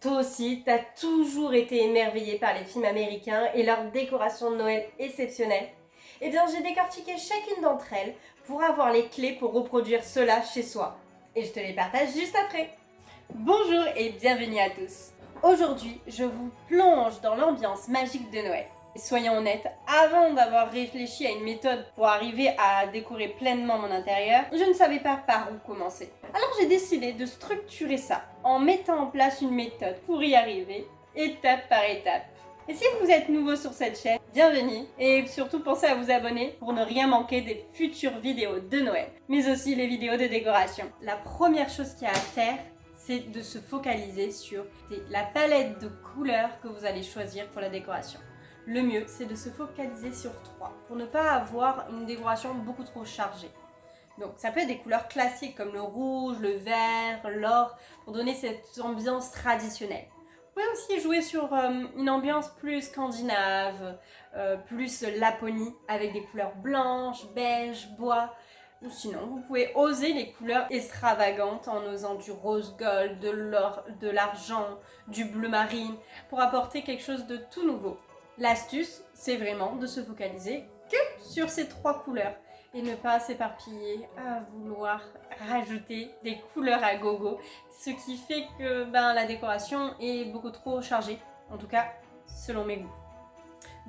Toi aussi, t'as toujours été émerveillé par les films américains et leurs décorations de Noël exceptionnelles. Eh bien, j'ai décortiqué chacune d'entre elles pour avoir les clés pour reproduire cela chez soi. Et je te les partage juste après. Bonjour et bienvenue à tous. Aujourd'hui, je vous plonge dans l'ambiance magique de Noël. Et soyons honnêtes, avant d'avoir réfléchi à une méthode pour arriver à décorer pleinement mon intérieur, je ne savais pas par où commencer. Alors j'ai décidé de structurer ça en mettant en place une méthode pour y arriver, étape par étape. Et si vous êtes nouveau sur cette chaîne, bienvenue et surtout pensez à vous abonner pour ne rien manquer des futures vidéos de Noël, mais aussi les vidéos de décoration. La première chose qu'il y a à faire, c'est de se focaliser sur la palette de couleurs que vous allez choisir pour la décoration. Le mieux, c'est de se focaliser sur 3 pour ne pas avoir une décoration beaucoup trop chargée. Donc ça peut être des couleurs classiques comme le rouge, le vert, l'or, pour donner cette ambiance traditionnelle. Vous pouvez aussi jouer sur une ambiance plus scandinave, plus Laponie, avec des couleurs blanches, beige, bois. Ou sinon, vous pouvez oser les couleurs extravagantes en osant du rose gold, de l'or, de l'argent, du bleu marine, pour apporter quelque chose de tout nouveau. L'astuce, c'est vraiment de se focaliser que sur ces 3 couleurs et ne pas s'éparpiller à vouloir rajouter des couleurs à gogo, ce qui fait que la décoration est beaucoup trop chargée, en tout cas selon mes goûts.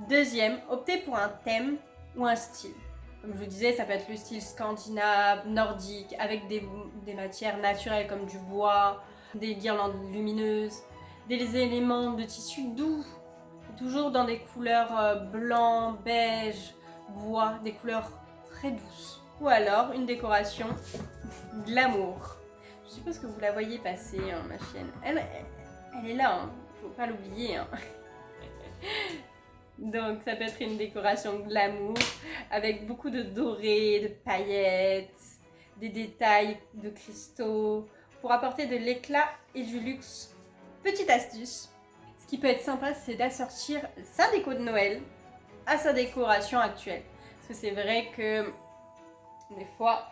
Deuxième, optez pour un thème ou un style. Comme je vous disais, ça peut être le style scandinave, nordique, avec des matières naturelles comme du bois, des guirlandes lumineuses, des éléments de tissu doux, toujours dans des couleurs blanc, beige, bois, des couleurs très douces. Ou alors une décoration glamour. Je suppose que vous la voyez passer, hein, ma chienne. Elle est là, hein. Faut pas l'oublier. Hein. Donc ça peut être une décoration glamour avec beaucoup de dorés, de paillettes, des détails de cristaux pour apporter de l'éclat et du luxe. Petite astuce, ce qui peut être sympa, c'est d'assortir sa déco de Noël à sa décoration actuelle. Parce que c'est vrai que des fois,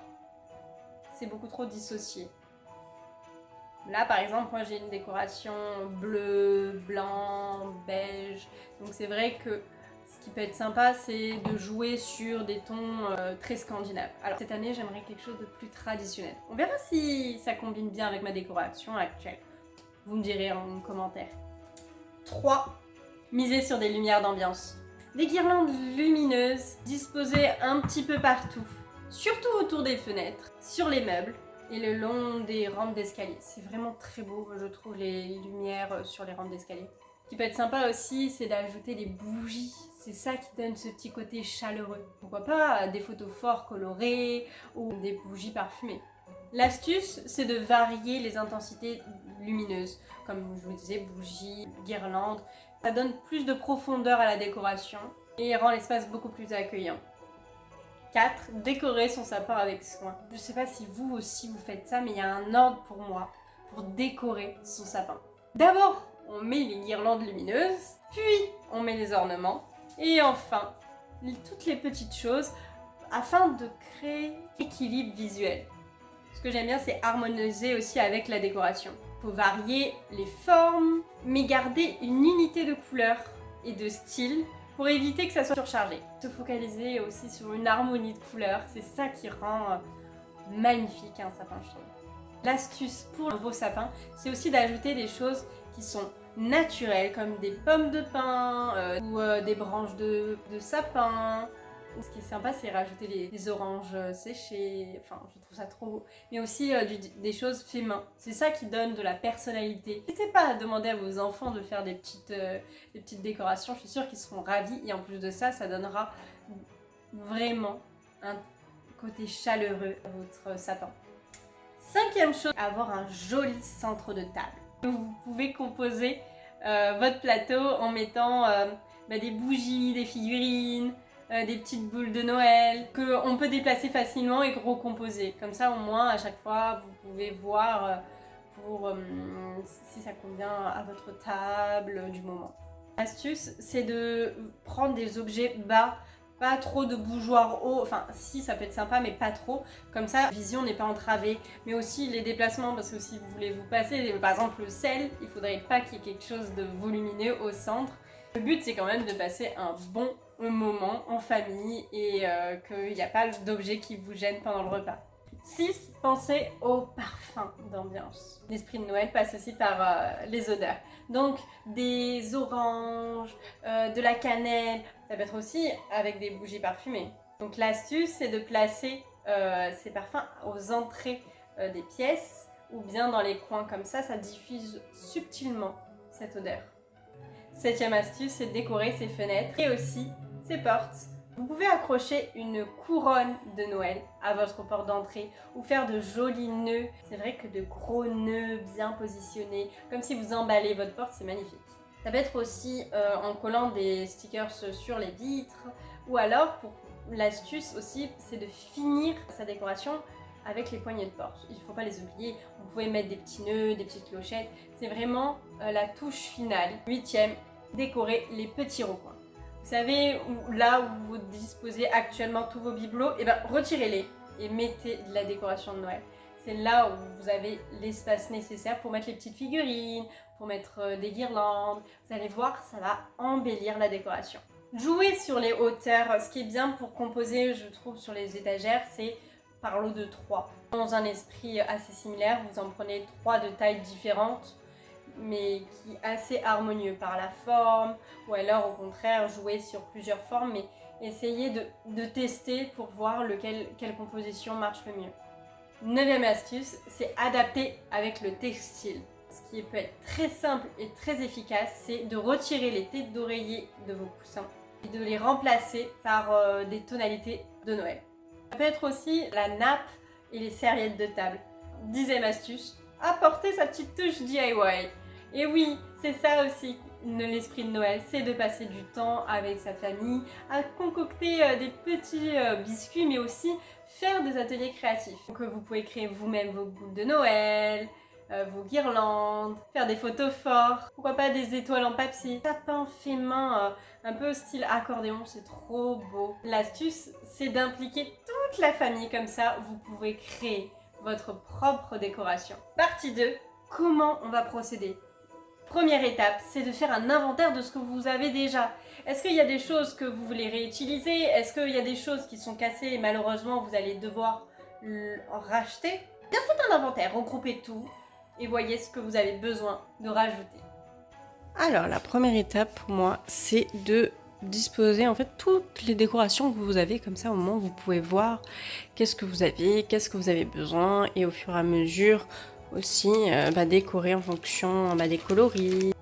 c'est beaucoup trop dissocié. Là, par exemple, moi j'ai une décoration bleu, blanc, beige. Donc c'est vrai que ce qui peut être sympa, c'est de jouer sur des tons très scandinaves. Alors cette année, j'aimerais quelque chose de plus traditionnel. On verra si ça combine bien avec ma décoration actuelle. Vous me direz en commentaire. 3. Miser sur des lumières d'ambiance. Des guirlandes lumineuses disposées un petit peu partout, surtout autour des fenêtres, sur les meubles et le long des rampes d'escalier. C'est vraiment très beau, je trouve, les lumières sur les rampes d'escalier. Ce qui peut être sympa aussi, c'est d'ajouter des bougies. C'est ça qui donne ce petit côté chaleureux. Pourquoi pas des photophores colorés ou des bougies parfumées. L'astuce, c'est de varier les intensités lumineuses. Comme je vous disais, bougies, guirlandes. Ça donne plus de profondeur à la décoration et rend l'espace beaucoup plus accueillant. 4. Décorer son sapin avec soin. Je ne sais pas si vous aussi vous faites ça, mais il y a un ordre pour moi pour décorer son sapin. D'abord, on met les guirlandes lumineuses, puis on met les ornements, et enfin, toutes les petites choses afin de créer équilibre visuel. Ce que j'aime bien, c'est harmoniser aussi avec la décoration. Il faut varier les formes, mais garder une unité de couleurs et de style pour éviter que ça soit surchargé. Se focaliser aussi sur une harmonie de couleurs, c'est ça qui rend magnifique un sapin, je trouve. L'astuce pour un beau sapin, c'est aussi d'ajouter des choses qui sont naturelles, comme des pommes de pin ou des branches de sapin. Ce qui est sympa, c'est rajouter des oranges séchées, enfin je trouve ça trop beau. Mais aussi des choses fait main. C'est ça qui donne de la personnalité. N'hésitez pas à demander à vos enfants de faire des petites décorations, je suis sûre qu'ils seront ravis. Et en plus de ça, ça donnera vraiment un côté chaleureux à votre sapin. 5e chose, avoir un joli centre de table. Vous pouvez composer votre plateau en mettant des bougies, des figurines, des petites boules de Noël qu'on peut déplacer facilement et recomposer. Comme ça, au moins, à chaque fois, vous pouvez voir si ça convient à votre table du moment. L'astuce, c'est de prendre des objets bas Pas trop de bougeoirs hauts, enfin si ça peut être sympa mais pas trop, comme ça la vision n'est pas entravée, mais aussi les déplacements parce que si vous voulez vous passer, par exemple le sel, il faudrait pas qu'il y ait quelque chose de volumineux au centre. Le but c'est quand même de passer un bon moment en famille et qu'il n'y a pas d'objet qui vous gêne pendant le repas. 6. Pensez au parfum d'ambiance. L'esprit de Noël passe aussi par les odeurs. Donc des oranges, de la cannelle, ça peut être aussi avec des bougies parfumées. Donc l'astuce c'est de placer ces parfums aux entrées des pièces ou bien dans les coins comme ça diffuse subtilement cette odeur. 7e astuce, c'est de décorer ses fenêtres et aussi ses portes. Vous pouvez accrocher une couronne de Noël à votre porte d'entrée ou faire de jolis nœuds. C'est vrai que de gros nœuds bien positionnés, comme si vous emballez votre porte, c'est magnifique. Ça peut être aussi en collant des stickers sur les vitres ou alors, pour l'astuce aussi, c'est de finir sa décoration avec les poignées de porte. Il ne faut pas les oublier. Vous pouvez mettre des petits nœuds, des petites clochettes. C'est vraiment la touche finale. 8e, décorer les petits recoins. Vous savez, là où vous disposez actuellement tous vos bibelots, et ben retirez-les et mettez de la décoration de Noël. C'est là où vous avez l'espace nécessaire pour mettre les petites figurines, pour mettre des guirlandes. Vous allez voir, ça va embellir la décoration. Jouer sur les hauteurs. Ce qui est bien pour composer, je trouve, sur les étagères, c'est par lot de 3. Dans un esprit assez similaire, vous en prenez 3 de tailles différentes, mais qui est assez harmonieux par la forme, ou alors au contraire jouer sur plusieurs formes, mais essayez de tester pour voir quelle composition marche le mieux. 9e astuce, c'est adapter avec le textile. Ce qui peut être très simple et très efficace, c'est de retirer les têtes d'oreiller de vos coussins et de les remplacer par des tonalités de Noël. Ça peut être aussi la nappe et les serviettes de table. 10e astuce, apporter sa petite touche DIY. Et oui, c'est ça aussi l'esprit de Noël, c'est de passer du temps avec sa famille, à concocter des petits biscuits, mais aussi faire des ateliers créatifs. Donc vous pouvez créer vous-même vos boules de Noël, vos guirlandes, faire des photos forts, pourquoi pas des étoiles en papier, sapin fait main, un peu style accordéon, c'est trop beau. L'astuce, c'est d'impliquer toute la famille, comme ça vous pouvez créer votre propre décoration. Partie 2, comment on va procéder? Première étape, c'est de faire un inventaire de ce que vous avez déjà. Est-ce qu'il y a des choses que vous voulez réutiliser? Est-ce qu'il y a des choses qui sont cassées et malheureusement vous allez devoir racheter? Bien, faites un inventaire, regroupez tout et voyez ce que vous avez besoin de rajouter. Alors, la première étape pour moi, c'est de disposer en fait toutes les décorations que vous avez, comme ça au moment où vous pouvez voir qu'est-ce que vous avez besoin, et au fur et à mesure aussi décorer en fonction des coloris.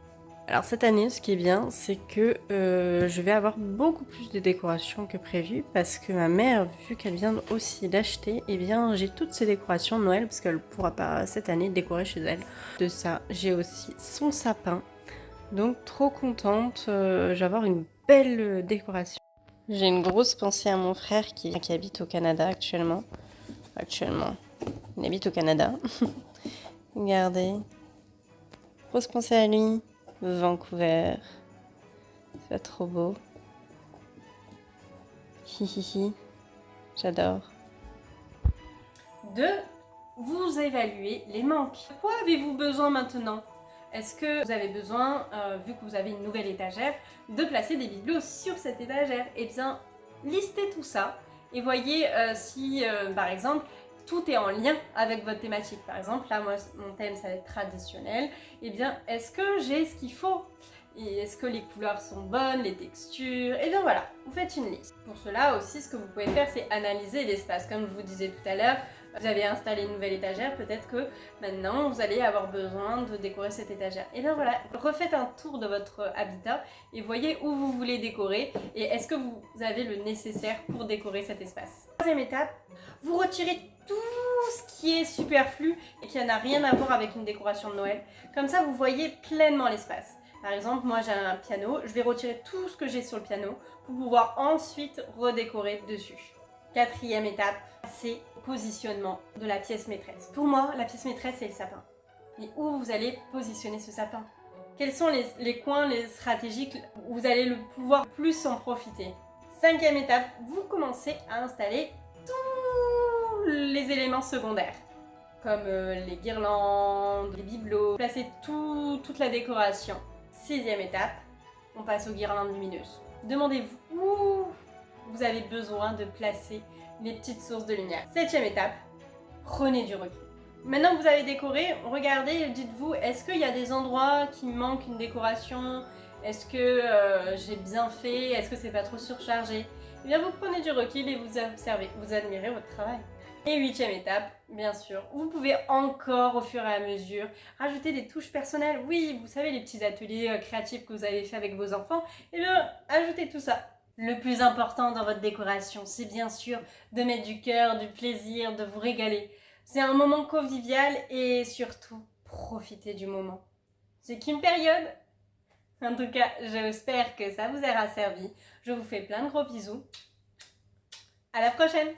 Alors cette année, ce qui est bien, c'est que je vais avoir beaucoup plus de décorations que prévu, parce que ma mère, vu qu'elle vient aussi d'acheter, eh bien j'ai toutes ces décorations de Noël, parce qu'elle ne pourra pas cette année décorer chez elle. De ça, j'ai aussi son sapin, donc trop contente, je vais avoir une belle décoration. J'ai une grosse pensée à mon frère qui habite au Canada actuellement. Il habite au Canada. Regardez. Grosse pensée à lui. Vancouver. C'est trop beau. Hihihi. J'adore. 2. Vous évaluez les manques. De quoi avez-vous besoin maintenant? Est-ce que vous avez besoin, vu que vous avez une nouvelle étagère, de placer des bibelots sur cette étagère? Eh bien, listez tout ça et voyez si, par exemple, tout est en lien avec votre thématique. Par exemple, là, moi, mon thème, ça va être traditionnel. Eh bien, est-ce que j'ai ce qu'il faut? Et est-ce que les couleurs sont bonnes, les textures? Et bien voilà, vous faites une liste. Pour cela aussi, ce que vous pouvez faire, c'est analyser l'espace. Comme je vous disais tout à l'heure, vous avez installé une nouvelle étagère, peut-être que maintenant vous allez avoir besoin de décorer cette étagère. Et bien voilà, refaites un tour de votre habitat et voyez où vous voulez décorer et est-ce que vous avez le nécessaire pour décorer cet espace. 3e étape, vous retirez tout ce qui est superflu et qui n'a rien à voir avec une décoration de Noël. Comme ça, vous voyez pleinement l'espace. Par exemple, moi j'ai un piano, je vais retirer tout ce que j'ai sur le piano pour pouvoir ensuite redécorer dessus. 4e étape, c'est positionnement de la pièce maîtresse. Pour moi, la pièce maîtresse, c'est le sapin. Et où vous allez positionner ce sapin? Quels sont les coins, les stratégiques où vous allez pouvoir plus en profiter? 5e étape, vous commencez à installer tous les éléments secondaires, comme les guirlandes, les bibelots. Placez toute la décoration. 6e étape, on passe aux guirlandes lumineuses. Demandez-vous où vous avez besoin de placer les petites sources de lumière. 7e étape, prenez du recul. Maintenant que vous avez décoré, regardez, dites-vous, est-ce qu'il y a des endroits qui manquent une décoration? Est-ce que j'ai bien fait? Est-ce que c'est pas trop surchargé? Eh bien, vous prenez du recul et vous observez, vous admirez votre travail. Et 8e étape, bien sûr, vous pouvez encore au fur et à mesure rajouter des touches personnelles. Oui, vous savez, les petits ateliers créatifs que vous avez fait avec vos enfants, eh bien, ajoutez tout ça. Le plus important dans votre décoration, c'est bien sûr de mettre du cœur, du plaisir, de vous régaler. C'est un moment convivial et surtout, profitez du moment. C'est qu'une période. En tout cas, j'espère que ça vous aura servi. Je vous fais plein de gros bisous. À la prochaine!